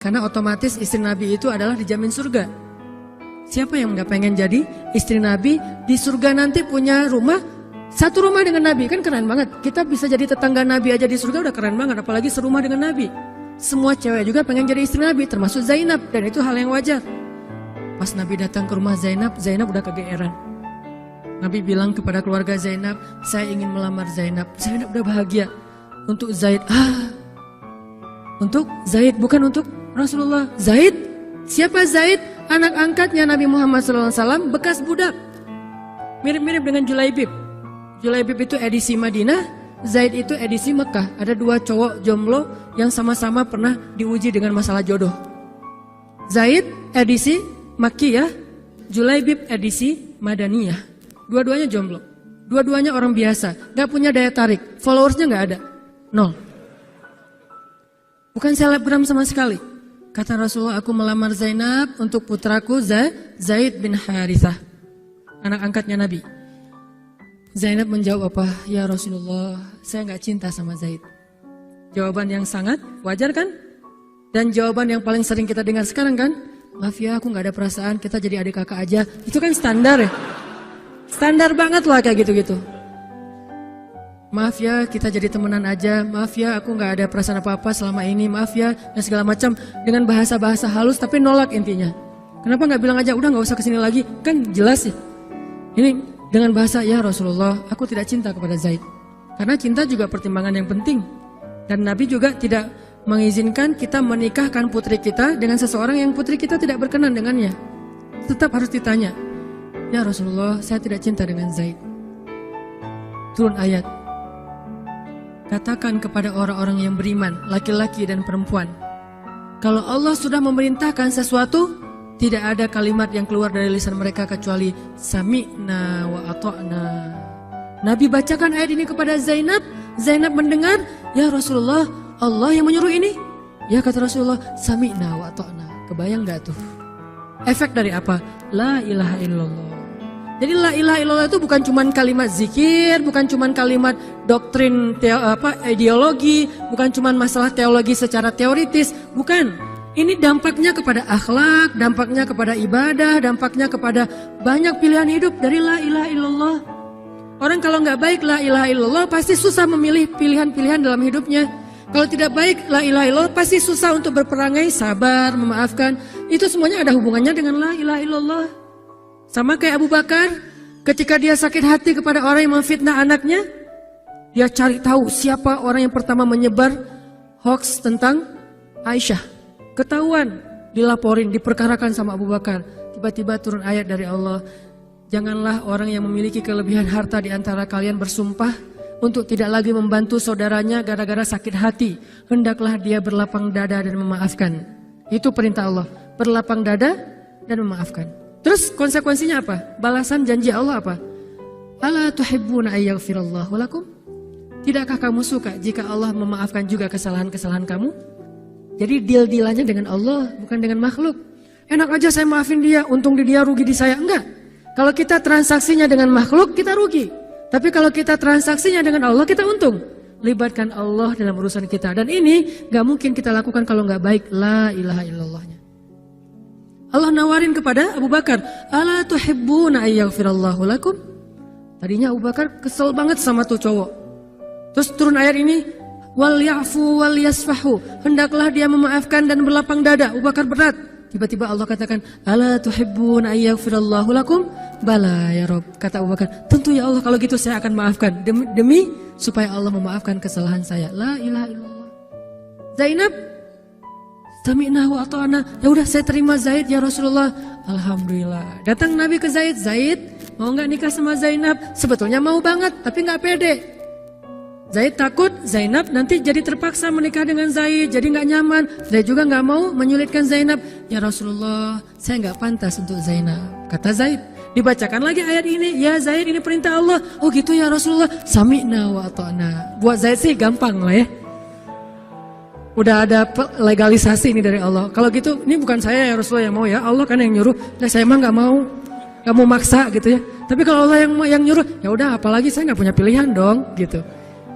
Karena otomatis istri Nabi itu adalah dijamin surga. Siapa yang nggak pengen jadi istri Nabi di surga nanti punya rumah, satu rumah dengan Nabi, kan keren banget. Kita bisa jadi tetangga Nabi aja di surga udah keren banget, apalagi serumah dengan Nabi. Semua cewek juga pengen jadi istri Nabi, termasuk Zainab, dan itu hal yang wajar. Pas Nabi datang ke rumah Zainab, Zainab udah kegeeran. Nabi bilang kepada keluarga Zainab, saya ingin melamar Zainab. Zainab udah bahagia. Untuk Zaid, untuk Zaid, bukan untuk Rasulullah. Zaid, siapa Zaid? Anak angkatnya Nabi Muhammad SAW, bekas budak. Mirip-mirip dengan Julaibib. Julaibib itu edisi Madinah, Zaid itu edisi Mekah. Ada dua cowok jomblo yang sama-sama pernah diuji dengan masalah jodoh. Zaid edisi Makkiyah, Julaibib edisi Madaniyah. Dua-duanya jomblo. Dua-duanya orang biasa, gak punya daya tarik. Followersnya gak ada, 0. Bukan selebgram sama sekali. Kata Rasulullah, aku melamar Zainab untuk putraku Zaid bin Harithah, anak angkatnya Nabi. Zainab menjawab apa? Ya Rasulullah, saya gak cinta sama Zaid. Jawaban yang sangat wajar kan? Dan jawaban yang paling sering kita dengar sekarang kan? Maaf ya, aku gak ada perasaan, kita jadi adik kakak aja. Itu kan standar ya? Standar banget lah kayak gitu-gitu. Maaf ya, kita jadi temenan aja. Maaf ya, aku gak ada perasaan apa-apa selama ini. Maaf ya, dan segala macam. Dengan bahasa-bahasa halus tapi nolak intinya. Kenapa gak bilang aja, udah gak usah kesini lagi. Kan jelas ya. Ini dengan bahasa, ya Rasulullah, aku tidak cinta kepada Zaid. Karena cinta juga pertimbangan yang penting. Dan Nabi juga tidak mengizinkan kita menikahkan putri kita dengan seseorang yang putri kita tidak berkenan dengannya. Tetap harus ditanya, ya Rasulullah, saya tidak cinta dengan Zaid. Turun ayat. Katakan kepada orang-orang yang beriman, laki-laki dan perempuan, kalau Allah sudah memerintahkan sesuatu, tidak ada kalimat yang keluar dari lisan mereka kecuali sami'na wa ata'na. Nabi bacakan ayat ini kepada Zainab. Zainab mendengar, ya Rasulullah, Allah yang menyuruh ini. Ya kata Rasulullah, sami'na wa ata'na. Kebayang gak tuh? Efek dari apa? La ilaha illallah. Jadi la ilaha illallah itu bukan cuma kalimat zikir, bukan cuma kalimat doktrin ideologi, bukan cuma masalah teologi secara teoritis, bukan. Ini dampaknya kepada akhlak, dampaknya kepada ibadah, dampaknya kepada banyak pilihan hidup dari la ilaha illallah. Orang kalau nggak baik la ilaha illallah pasti susah memilih pilihan-pilihan dalam hidupnya. Kalau tidak baik la ilaha illallah pasti susah untuk berperangai, sabar, memaafkan. Itu semuanya ada hubungannya dengan la ilaha illallah. Sama kayak Abu Bakar, ketika dia sakit hati kepada orang yang memfitnah anaknya, dia cari tahu siapa orang yang pertama menyebar hoax tentang Aisyah. Ketahuan, dilaporin, diperkarakan sama Abu Bakar. Tiba-tiba turun ayat dari Allah, janganlah orang yang memiliki kelebihan harta di antara kalian bersumpah untuk tidak lagi membantu saudaranya gara-gara sakit hati. Hendaklah dia berlapang dada dan memaafkan. Itu perintah Allah, berlapang dada dan memaafkan. Terus konsekuensinya apa? Balasan janji Allah apa? Ala tuhibbuna ayyaghfirallahu lakum? Tidakkah kamu suka jika Allah memaafkan juga kesalahan-kesalahan kamu? Jadi deal-dealannya dengan Allah, bukan dengan makhluk. Enak aja saya maafin dia, untung di dia, rugi di saya. Enggak. Kalau kita transaksinya dengan makhluk, kita rugi. Tapi kalau kita transaksinya dengan Allah, kita untung. Libatkan Allah dalam urusan kita. Dan ini gak mungkin kita lakukan kalau gak baik la ilaha illallahnya. Allah nawarin kepada Abu Bakar, ala tuhibbuna ayyaghfirallahu lakum? Tadinya Abu Bakar kesel banget sama tuh cowok. Terus turun ayat ini, wal ya'fu wal yasfahu. Hendaklah dia memaafkan dan berlapang dada. Abu Bakar berat. Tiba-tiba Allah katakan, ala tuhibbuna ayyaghfirallahu lakum? Bala ya Rabb. Kata Abu Bakar, tentu ya Allah, kalau gitu saya akan maafkan. Demi supaya Allah memaafkan kesalahan saya. La ilaha illallah. Zainab, sami'na wa ata'na. Ya udah saya terima Zaid ya Rasulullah. Alhamdulillah. Datang Nabi ke Zaid. Zaid mau nggak nikah sama Zainab? Sebetulnya mau banget, tapi nggak pede. Zaid takut Zainab nanti jadi terpaksa menikah dengan Zaid, jadi nggak nyaman. Zaid juga nggak mau menyulitkan Zainab. Ya Rasulullah, saya nggak pantas untuk Zainab. Kata Zaid. Dibacakan lagi ayat ini. Ya Zaid, ini perintah Allah. Oh gitu ya Rasulullah. Sami'na wa ata'na. Buat Zaid sih gampang lah ya. Udah ada legalisasi ini dari Allah. Kalau gitu, ini bukan saya ya Rasulullah yang mau ya. Allah kan yang nyuruh. Nah, saya emang nggak mau maksa gitu ya. Tapi kalau Allah yang nyuruh, ya udah. Apalagi saya nggak punya pilihan dong, gitu.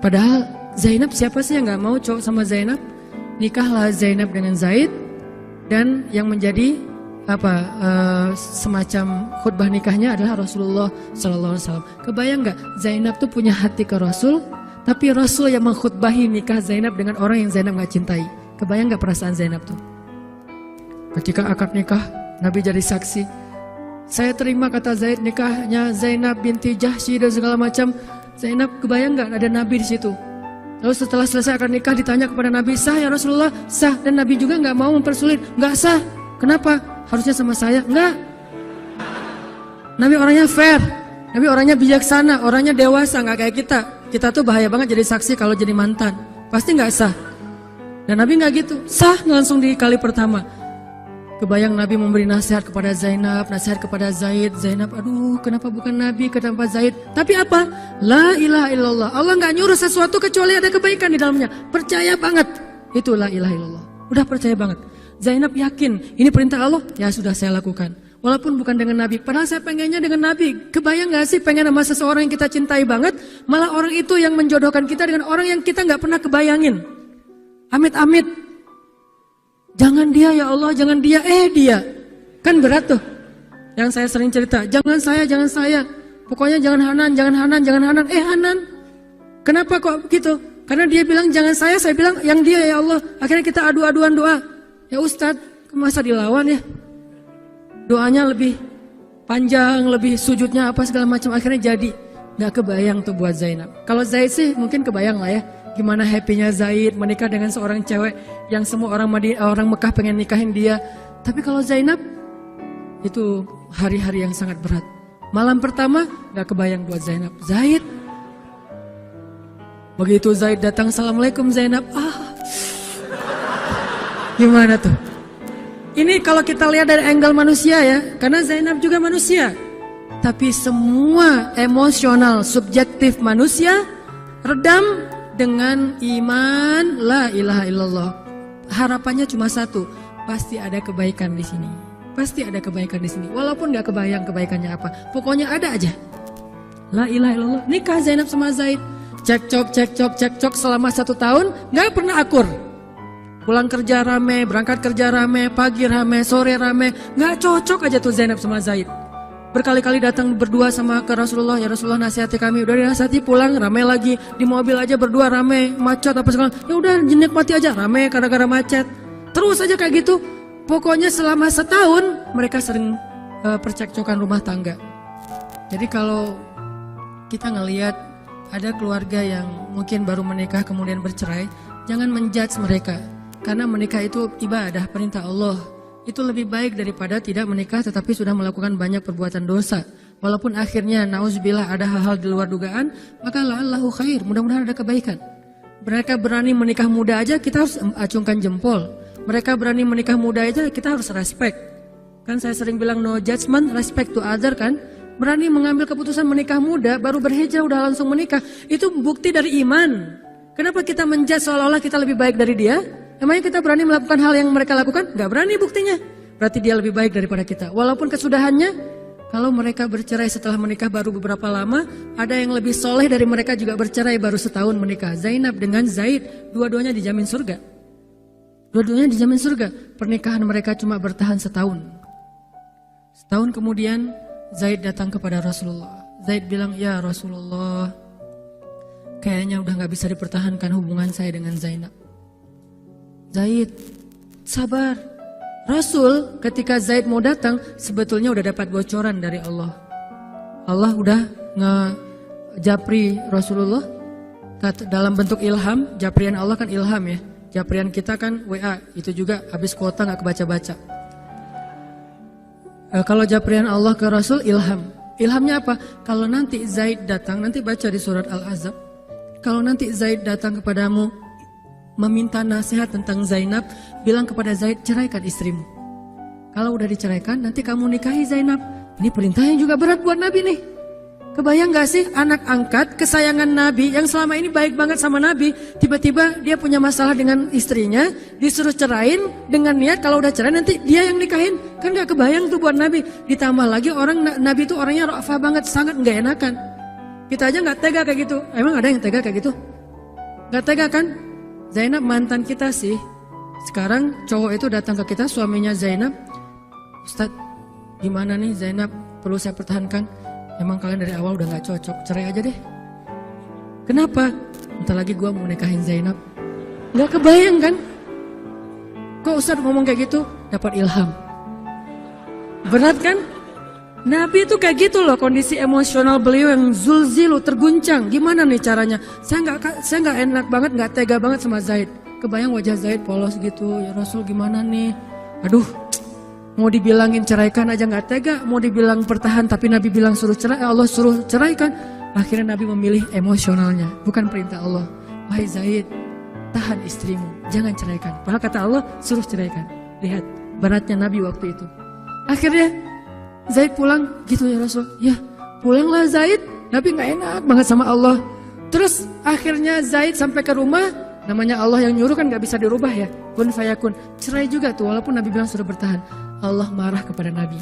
Padahal Zainab siapa sih yang nggak mau cowok sama Zainab? Nikahlah Zainab dengan Zaid. Dan yang menjadi semacam khutbah nikahnya adalah Rasulullah Sallallahu Alaihi Wasallam. Kebayang nggak Zainab tuh punya hati ke Rasul, tapi Rasul yang mengkhutbahi nikah Zainab dengan orang yang Zainab nggak cintai. Kebayang nggak perasaan Zainab tuh? Ketika akad nikah, Nabi jadi saksi. Saya terima kata Zaid nikahnya Zainab binti Jahsy dan segala macam. Zainab, kebayang nggak ada Nabi di situ? Lalu setelah selesai akad nikah ditanya kepada Nabi, sah ya Rasulullah? Sah. Dan Nabi juga nggak mau mempersulit. Nggak sah. Kenapa? Harusnya sama saya. Enggak. Nabi orangnya fair. Nabi orangnya bijaksana. Orangnya dewasa. Nggak kayak kita. Kita tuh bahaya banget jadi saksi kalau jadi mantan. Pasti nggak sah. Dan Nabi nggak gitu. Sah langsung di kali pertama. Kebayang Nabi memberi nasihat kepada Zainab, nasihat kepada Zaid. Zainab, aduh kenapa bukan Nabi, kenapa Zaid? Tapi apa? La ilaha illallah. Allah nggak nyuruh sesuatu kecuali ada kebaikan di dalamnya. Percaya banget. Itu la ilaha illallah. Udah percaya banget. Zainab yakin, ini perintah Allah, ya sudah saya lakukan. Walaupun bukan dengan Nabi, padahal saya pengennya dengan Nabi. Kebayang gak sih pengen sama seseorang yang kita cintai banget, malah orang itu yang menjodohkan kita dengan orang yang kita gak pernah kebayangin. Amit-amit. Jangan dia ya Allah, jangan dia, dia. Kan berat tuh. Yang saya sering cerita, jangan saya. Pokoknya jangan Hanan, Hanan. Kenapa kok begitu? Karena dia bilang jangan saya bilang yang dia ya Allah. Akhirnya kita adu-aduan doa. Ya Ustadz, masa dilawan ya? Doanya lebih panjang, lebih sujudnya apa segala macam. Akhirnya jadi. Gak kebayang tuh buat Zainab. Kalau Zaid sih mungkin kebayang lah ya. Gimana happynya Zaid menikah dengan seorang cewek yang semua orang Mekah pengen nikahin dia. Tapi kalau Zainab, itu hari-hari yang sangat berat. Malam pertama gak kebayang buat Zainab. Zaid. Begitu Zaid datang, Assalamualaikum Zainab. Gimana tuh? Ini kalau kita lihat dari angle manusia ya, karena Zainab juga manusia. Tapi semua emosional, subjektif manusia redam dengan iman la ilaha illallah. Harapannya cuma satu, pasti ada kebaikan di sini. Pasti ada kebaikan di sini. Walaupun gak kebayang kebaikannya apa, pokoknya ada aja. La ilaha illallah. Nikah Zainab sama Zaid. Cekcok selama 1 tahun, gak pernah akur. Pulang kerja rame, berangkat kerja rame, pagi rame, sore rame. Gak cocok aja tuh Zainab sama Zaid. Berkali-kali datang berdua sama ke Rasulullah. Ya Rasulullah nasihati kami. Udah dinasihati pulang rame lagi. Di mobil aja berdua rame, macet apa segala. Ya udah nikmati aja rame gara-gara macet. Terus aja kayak gitu. Pokoknya selama 1 tahun mereka sering percekcokan rumah tangga. Jadi kalau kita ngelihat ada keluarga yang mungkin baru menikah kemudian bercerai, jangan menjudge mereka. Karena menikah itu ibadah, perintah Allah. Itu lebih baik daripada tidak menikah tetapi sudah melakukan banyak perbuatan dosa. Walaupun akhirnya nauzubillah ada hal-hal di luar dugaan, maka la'allahu khair, mudah-mudahan ada kebaikan. Mereka berani menikah muda aja kita harus acungkan jempol. Mereka berani menikah muda aja kita harus respect. Kan saya sering bilang no judgment, respect to other kan. Berani mengambil keputusan menikah muda, baru berhijrah udah langsung menikah. Itu bukti dari iman. Kenapa kita menjudge seolah-olah kita lebih baik dari dia? Emangnya kita berani melakukan hal yang mereka lakukan? Gak berani buktinya. Berarti dia lebih baik daripada kita. Walaupun kesudahannya, kalau mereka bercerai setelah menikah baru beberapa lama, ada yang lebih soleh dari mereka juga bercerai baru 1 tahun menikah. Zainab dengan Zaid, dua-duanya dijamin surga. Dua-duanya dijamin surga. Pernikahan mereka cuma bertahan 1 tahun. 1 tahun kemudian, Zaid datang kepada Rasulullah. Zaid bilang, ya Rasulullah, kayaknya udah gak bisa dipertahankan hubungan saya dengan Zainab. Zaid, sabar. Rasul ketika Zaid mau datang sebetulnya udah dapat bocoran dari Allah. Allah udah ngejapri Rasulullah dalam bentuk ilham. Japrian Allah kan ilham ya. Japrian kita kan WA, itu juga habis kuota gak kebaca-baca. Kalau japrian Allah ke Rasul ilham. Ilhamnya apa? Kalau nanti Zaid datang, nanti baca di surat Al-Ahzab. Kalau nanti Zaid datang kepadamu meminta nasihat tentang Zainab, bilang kepada Zaid, ceraikan istrimu. Kalau udah diceraikan, nanti kamu nikahi Zainab. Ini perintahnya juga berat buat Nabi nih. Kebayang gak sih anak angkat kesayangan Nabi yang selama ini baik banget sama Nabi, tiba-tiba dia punya masalah dengan istrinya, disuruh cerain dengan niat kalau udah cerai nanti dia yang nikahin. Kan gak kebayang tuh buat Nabi. Ditambah lagi Nabi itu orangnya ra'afah banget, sangat gak enakan. Kita aja gak tega kayak gitu. Emang ada yang tega kayak gitu? Gak tega kan? Zainab mantan kita sih, Sekarang cowok itu datang ke kita, suaminya Zainab. Ustadz, gimana nih Zainab, perlu saya pertahankan? Emang kalian dari awal udah gak cocok, cerai aja deh. Kenapa? Bentar lagi gue mau nikahin Zainab. Gak kebayang kan? Kok Ustadz ngomong kayak gitu? Dapat ilham. Berat kan? Nabi itu kayak gitu loh, kondisi emosional beliau yang zulzilu, terguncang. Gimana nih caranya? Saya nggak enak banget, nggak tega banget sama Zaid. Kebayang wajah Zaid polos gitu. Ya Rasul gimana nih? Aduh, mau dibilangin ceraikan aja nggak tega. Mau dibilang pertahan tapi Nabi bilang suruh cerai, Allah suruh ceraikan. Akhirnya Nabi memilih emosionalnya, bukan perintah Allah. Wahai Zaid, tahan istrimu, jangan ceraikan. Padahal kata Allah suruh ceraikan. Lihat beratnya Nabi waktu itu. Akhirnya Zaid pulang, gitu ya Rasul. Ya pulanglah Zaid, Nabi gak enak banget sama Allah. Terus akhirnya Zaid sampai ke rumah, namanya Allah yang nyuruh kan gak bisa dirubah ya. Kun fayakun, cerai juga tuh walaupun Nabi bilang sudah bertahan. Allah marah kepada Nabi.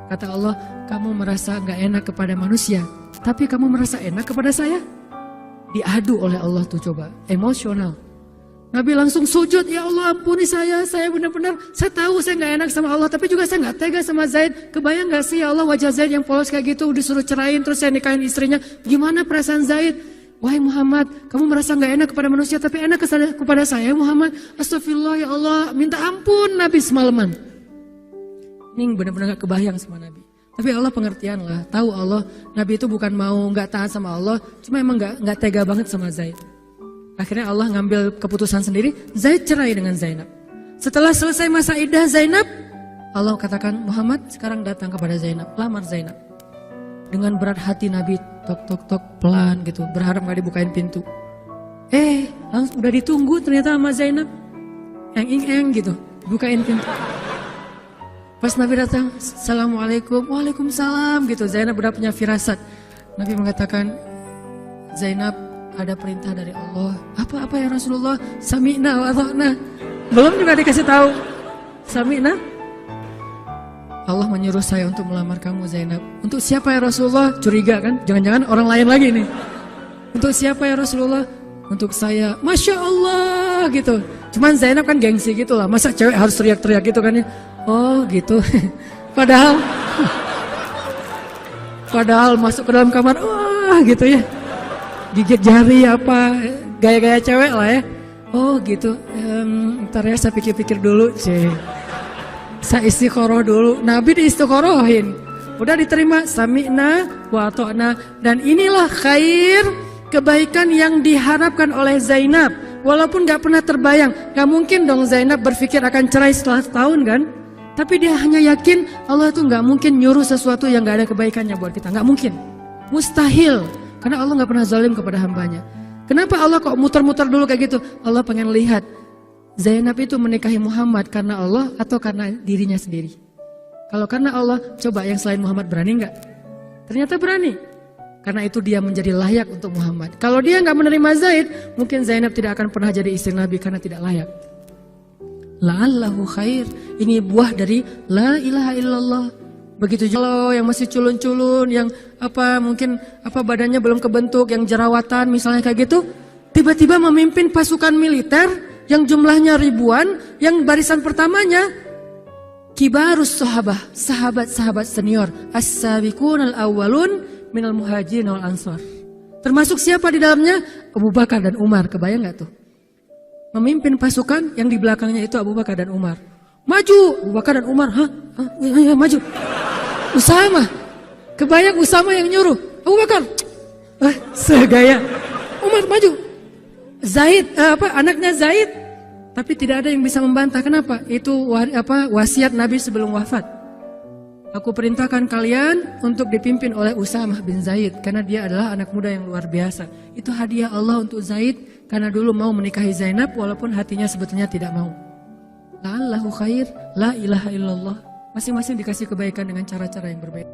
Kata Allah, kamu merasa gak enak kepada manusia, tapi kamu merasa enak kepada saya? Diadu oleh Allah tuh coba, emosional. Nabi langsung sujud, ya Allah ampuni saya benar-benar, saya tahu saya gak enak sama Allah, tapi juga saya gak tega sama Zaid. Kebayang gak sih ya Allah wajah Zaid yang polos kayak gitu, disuruh cerain terus saya nikahin istrinya. Gimana perasaan Zaid? Wahai Muhammad, kamu merasa gak enak kepada manusia, tapi enak kepada saya Muhammad. Astagfirullah ya Allah, minta ampun Nabi semalaman. Ini benar-benar gak kebayang sama Nabi. Tapi Allah pengertian lah, tahu Allah, Nabi itu bukan mau gak taat sama Allah, cuma emang gak tega banget sama Zaid. Akhirnya Allah ngambil keputusan sendiri, Zaid cerai dengan Zainab. Setelah selesai masa iddah Zainab, Allah katakan, Muhammad sekarang datang kepada Zainab, lamar Zainab. Dengan berat hati Nabi tok pelan gitu, berharap gak dibukain pintu. Langsung udah ditunggu ternyata sama Zainab. Eng gitu, bukain pintu. Pas Nabi datang, Assalamualaikum, Waalaikumsalam gitu. Zainab udah punya firasat. Nabi mengatakan, Zainab, ada perintah dari Allah. Apa ya Rasulullah? Sami'na wa ata'na. Belum juga dikasih tahu. Sami'na. Allah menyuruh saya untuk melamar kamu Zainab. Untuk siapa ya Rasulullah? Curiga kan? Jangan-jangan orang lain lagi nih. Untuk siapa ya Rasulullah? Untuk saya. Masya Allah gitu. Cuman Zainab kan gengsi gitu lah. Masa cewek harus teriak-teriak gitu kan ya? Oh gitu. Padahal masuk ke dalam kamar. Wah gitu ya. Gigit jari apa, gaya-gaya cewek lah ya. Oh gitu, ntar ya saya pikir-pikir dulu. Saya istiqoroh dulu, Nabi diistiqorohin. Udah diterima, sami'na wa ata'na. Dan inilah khair, kebaikan yang diharapkan oleh Zainab. Walaupun gak pernah terbayang, gak mungkin dong Zainab berpikir akan cerai setelah setahun kan. Tapi dia hanya yakin Allah tuh gak mungkin nyuruh sesuatu yang gak ada kebaikannya buat kita. Gak mungkin, mustahil. Karena Allah gak pernah zalim kepada hambanya. Kenapa Allah kok muter-muter dulu kayak gitu? Allah pengen lihat Zainab itu menikahi Muhammad karena Allah atau karena dirinya sendiri. Kalau karena Allah, coba yang selain Muhammad berani gak? Ternyata berani. Karena itu dia menjadi layak untuk Muhammad. Kalau dia gak menerima Zaid, mungkin Zainab tidak akan pernah jadi istri Nabi karena tidak layak. La'allahu khair. Ini buah dari La ilaha illallah. Begitu juga yang masih culun-culun, yang mungkin badannya belum kebentuk, yang jerawatan misalnya kayak gitu, tiba-tiba memimpin pasukan militer yang jumlahnya ribuan, yang barisan pertamanya kibarus sahabah, sahabat-sahabat senior, as-sabiqun al-awwalun minal muhajirin wal ansar. Termasuk siapa di dalamnya? Abu Bakar dan Umar. Kebayang nggak tuh? Memimpin pasukan yang di belakangnya itu Abu Bakar dan Umar. Maju, Abu Bakar dan Umar, ya, maju. Usama, kebayang Usama yang nyuruh. Abu Bakar, segaya. Umar maju. Zaid, anaknya Zaid. Tapi tidak ada yang bisa membantah. Kenapa? Itu wasiat Nabi sebelum wafat. Aku perintahkan kalian untuk dipimpin oleh Usamah bin Zaid karena dia adalah anak muda yang luar biasa. Itu hadiah Allah untuk Zaid karena dulu mau menikahi Zainab walaupun hatinya sebetulnya tidak mau. La'allahu khair, la ilaha illallah. Masing-masing dikasih kebaikan dengan cara-cara yang berbeda.